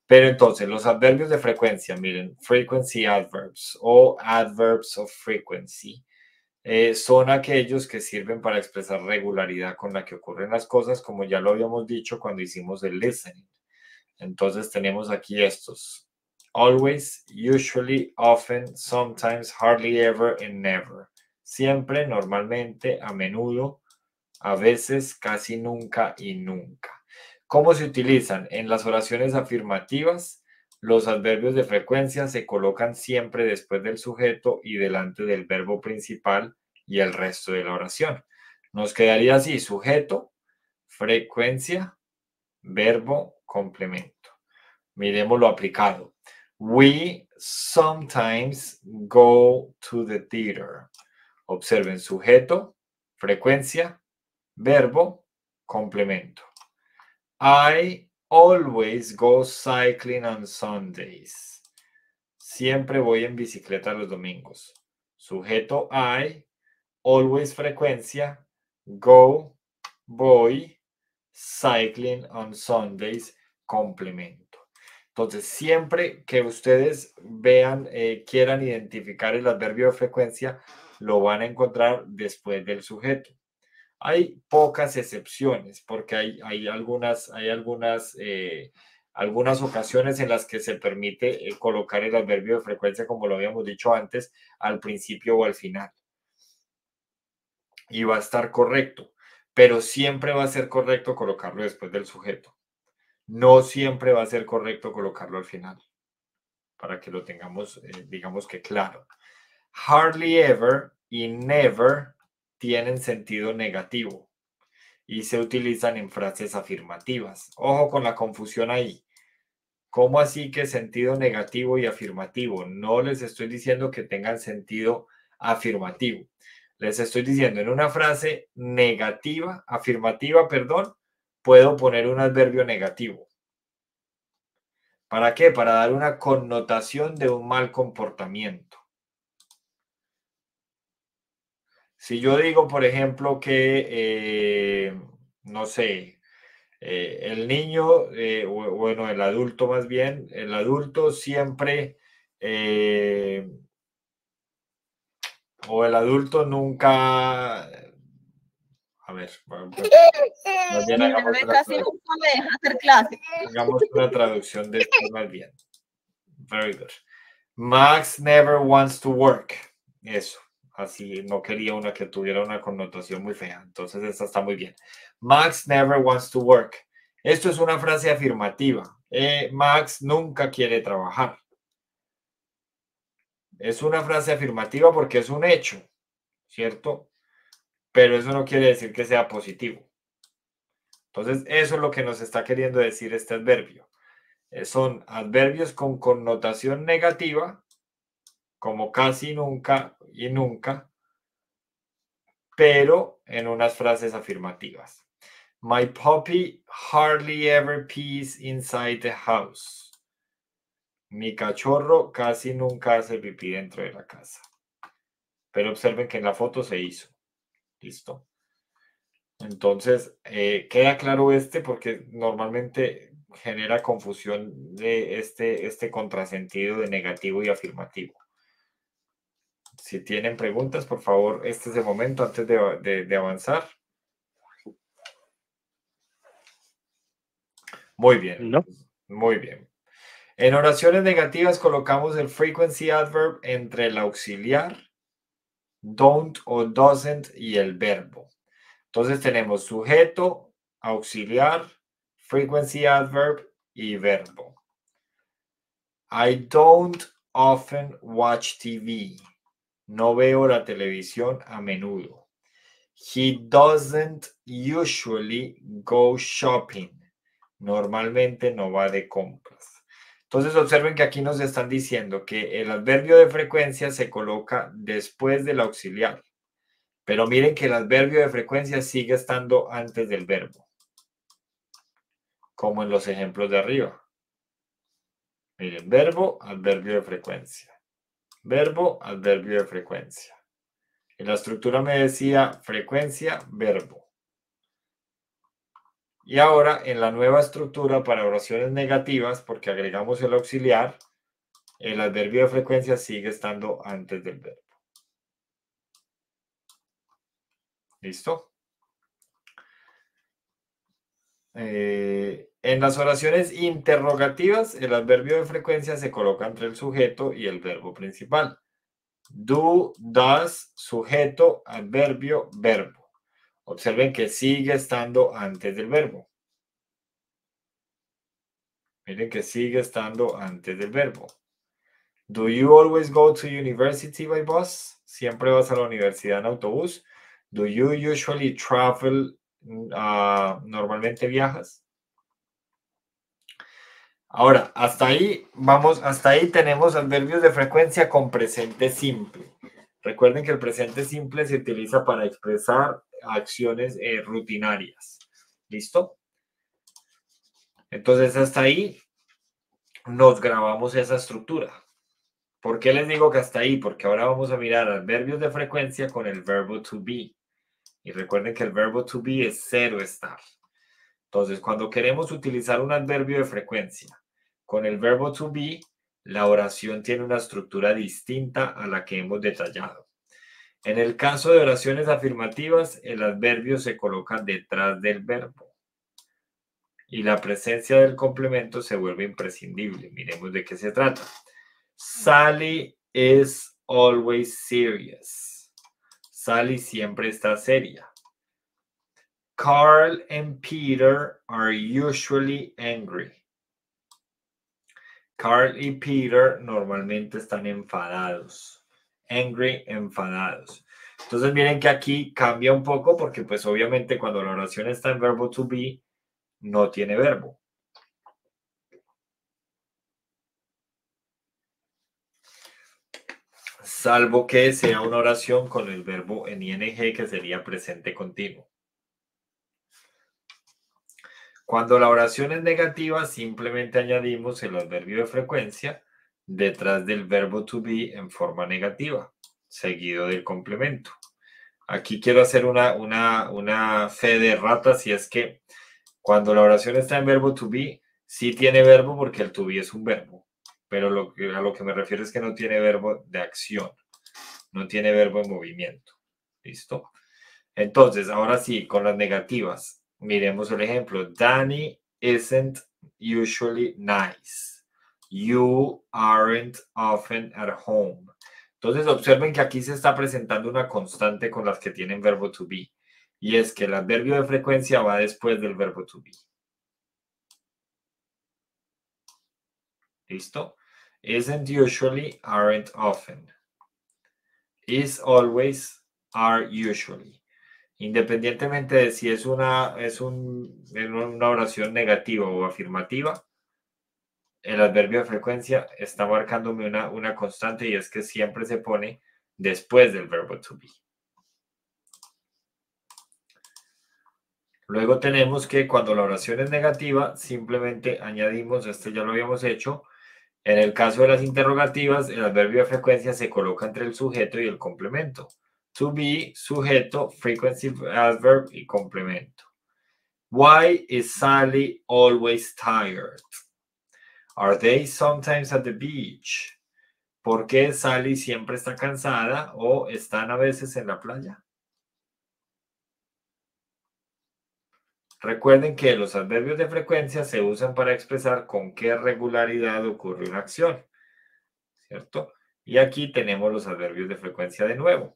Pero entonces, los adverbios de frecuencia, miren, frequency adverbs o adverbs of frequency, son aquellos que sirven para expresar regularidad con la que ocurren las cosas, como ya lo habíamos dicho cuando hicimos el listening. Entonces tenemos aquí estos. Always, usually, often, sometimes, hardly ever, and never. Siempre, normalmente, a menudo, a veces, casi nunca y nunca. ¿Cómo se utilizan? En las oraciones afirmativas, los adverbios de frecuencia se colocan siempre después del sujeto y delante del verbo principal y el resto de la oración. Nos quedaría así: sujeto, frecuencia, verbo, complemento. Miremos lo aplicado. We sometimes go to the theater. Observen: sujeto, frecuencia, verbo, complemento. I always go cycling on Sundays. Siempre voy en bicicleta los domingos. Sujeto I, always frecuencia, go, voy, cycling on Sundays, complemento. Entonces, siempre que ustedes vean, quieran identificar el adverbio de frecuencia, lo van a encontrar después del sujeto. Hay pocas excepciones, porque hay algunas ocasiones en las que se permite colocar el adverbio de frecuencia, como lo habíamos dicho antes, al principio o al final. Y va a estar correcto, pero siempre va a ser correcto colocarlo después del sujeto. No siempre va a ser correcto colocarlo al final, para que lo tengamos, digamos que claro. Hardly ever y never tienen sentido negativo y se utilizan en frases afirmativas. Ojo con la confusión ahí. ¿Cómo así que sentido negativo y afirmativo? No les estoy diciendo que tengan sentido afirmativo. Les estoy diciendo, en una frase negativa, afirmativa, perdón, puedo poner un adverbio negativo. ¿Para qué? Para dar una connotación de un mal comportamiento. Si yo digo, por ejemplo, que, no sé, el niño, bueno, el adulto más bien, el adulto siempre, o el adulto nunca, a ver, más bien Mi bebé casi nunca me deja hacer clase. hagamos una traducción de esto más bien. Very good. Max never wants to work. Eso. Así no quería una que tuviera una connotación muy fea. Entonces esta está muy bien. Max never wants to work. Esto es una frase afirmativa. Max nunca quiere trabajar. Es una frase afirmativa porque es un hecho, ¿cierto? Pero eso no quiere decir que sea positivo. Entonces eso es lo que nos está queriendo decir este adverbio. Son adverbios con connotación negativa, como casi nunca y nunca, pero en unas frases afirmativas. My puppy hardly ever pees inside the house. Mi cachorro casi nunca hace pipí dentro de la casa. Pero observen que en la foto se hizo. ¿Listo? Entonces, queda claro porque normalmente genera confusión de este contrasentido de negativo y afirmativo. Si tienen preguntas, por favor, este es el momento antes de avanzar. Muy bien, No. muy bien. En oraciones negativas colocamos el frequency adverb entre el auxiliar, don't o doesn't y el verbo. Entonces tenemos sujeto, auxiliar, frequency adverb y verbo. I don't often watch TV. No veo la televisión a menudo. He doesn't usually go shopping. Normalmente no va de compras. Entonces observen que aquí nos están diciendo que el adverbio de frecuencia se coloca después del auxiliar. Pero miren que el adverbio de frecuencia sigue estando antes del verbo, como en los ejemplos de arriba. Miren, verbo, adverbio de frecuencia. Verbo, adverbio de frecuencia. En la estructura me decía frecuencia, verbo. Y ahora en la nueva estructura para oraciones negativas, porque agregamos el auxiliar, el adverbio de frecuencia sigue estando antes del verbo. ¿Listo? En las oraciones interrogativas, el adverbio de frecuencia se coloca entre el sujeto y el verbo principal. Do, does, sujeto, adverbio, verbo. Observen que sigue estando antes del verbo. Miren que sigue estando antes del verbo. Do you always go to university by bus? ¿Siempre vas a la universidad en autobús? Do you usually travel? ¿Normalmente viajas? Ahora, hasta ahí vamos, hasta ahí tenemos adverbios de frecuencia con presente simple. Recuerden que el presente simple se utiliza para expresar acciones rutinarias. ¿Listo? Entonces, hasta ahí nos grabamos esa estructura. ¿Por qué les digo que hasta ahí? Porque ahora vamos a mirar adverbios de frecuencia con el verbo to be. Y recuerden que el verbo to be es cero estar. Entonces, cuando queremos utilizar un adverbio de frecuencia con el verbo to be, la oración tiene una estructura distinta a la que hemos detallado. En el caso de oraciones afirmativas, el adverbio se coloca detrás del verbo y la presencia del complemento se vuelve imprescindible. Miremos de qué se trata. Sally is always serious. Sally siempre está seria. Carl and Peter are usually angry. Carl y Peter normalmente están enfadados. Angry, enfadados. Entonces miren que aquí cambia un poco porque pues obviamente cuando la oración está en verbo to be, no tiene verbo. Salvo que sea una oración con el verbo en ing que sería presente continuo. Cuando la oración es negativa, simplemente añadimos el adverbio de frecuencia detrás del verbo to be en forma negativa, seguido del complemento. Aquí quiero hacer una fe de ratas y es que cuando la oración está en verbo to be, sí tiene verbo porque el to be es un verbo, pero a lo que me refiero es que no tiene verbo de acción, no tiene verbo en movimiento. ¿Listo? Entonces, ahora sí, con las negativas. Miremos el ejemplo. Danny isn't usually nice. You aren't often at home. Entonces, observen que aquí se está presentando una constante con las que tienen verbo to be. Y es que el adverbio de frecuencia va después del verbo to be. ¿Listo? Isn't usually, aren't often. Is always, are usually. Independientemente de si es una oración negativa o afirmativa, el adverbio de frecuencia está marcándome una constante y es que siempre se pone después del verbo to be. Luego tenemos que cuando la oración es negativa, simplemente añadimos, este ya lo habíamos hecho, en el caso de las interrogativas, el adverbio de frecuencia se coloca entre el sujeto y el complemento. To be, sujeto, frequency adverb y complemento. Why is Sally always tired? Are they sometimes at the beach? ¿Por qué Sally siempre está cansada o están a veces en la playa? Recuerden que los adverbios de frecuencia se usan para expresar con qué regularidad ocurre una acción, ¿cierto? Y aquí tenemos los adverbios de frecuencia de nuevo.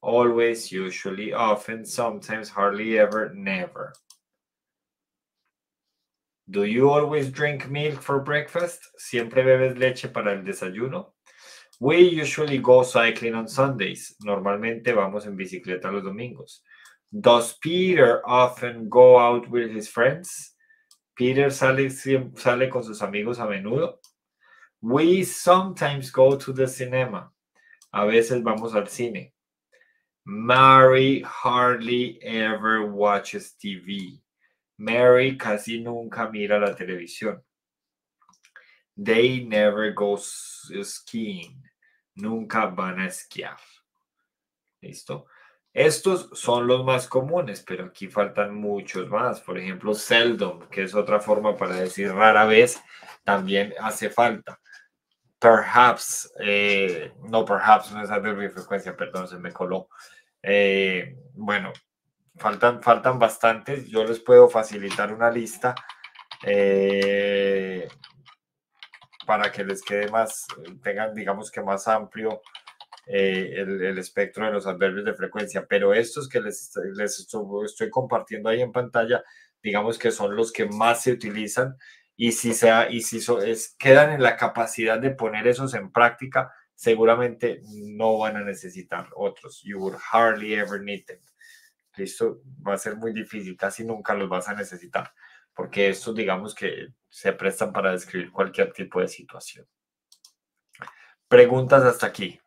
Always, usually, often, sometimes, hardly ever, never. Do you always drink milk for breakfast? ¿Siempre bebes leche para el desayuno? We usually go cycling on Sundays. Normalmente vamos en bicicleta los domingos. Does Peter often go out with his friends? Peter sale con sus amigos a menudo. We sometimes go to the cinema. A veces vamos al cine. Mary hardly ever watches TV. Mary casi nunca mira la televisión. They never go skiing. Nunca van a esquiar. ¿Listo? Estos son los más comunes, pero aquí faltan muchos más. Por ejemplo, seldom, que es otra forma para decir rara vez, también hace falta. Perhaps, no, perhaps no es adverbio de frecuencia, perdón, se me coló. Bueno, faltan bastantes. Yo les puedo facilitar una lista para que les quede más, tengan, digamos que más amplio el espectro de los adverbios de frecuencia, pero estos que estoy compartiendo ahí en pantalla, digamos que son los que más se utilizan y si quedan en la capacidad de poner esos en práctica, seguramente no van a necesitar otros. You would hardly ever need them. Listo, va a ser muy difícil, casi nunca los vas a necesitar, porque estos digamos que se prestan para describir cualquier tipo de situación. Preguntas hasta aquí.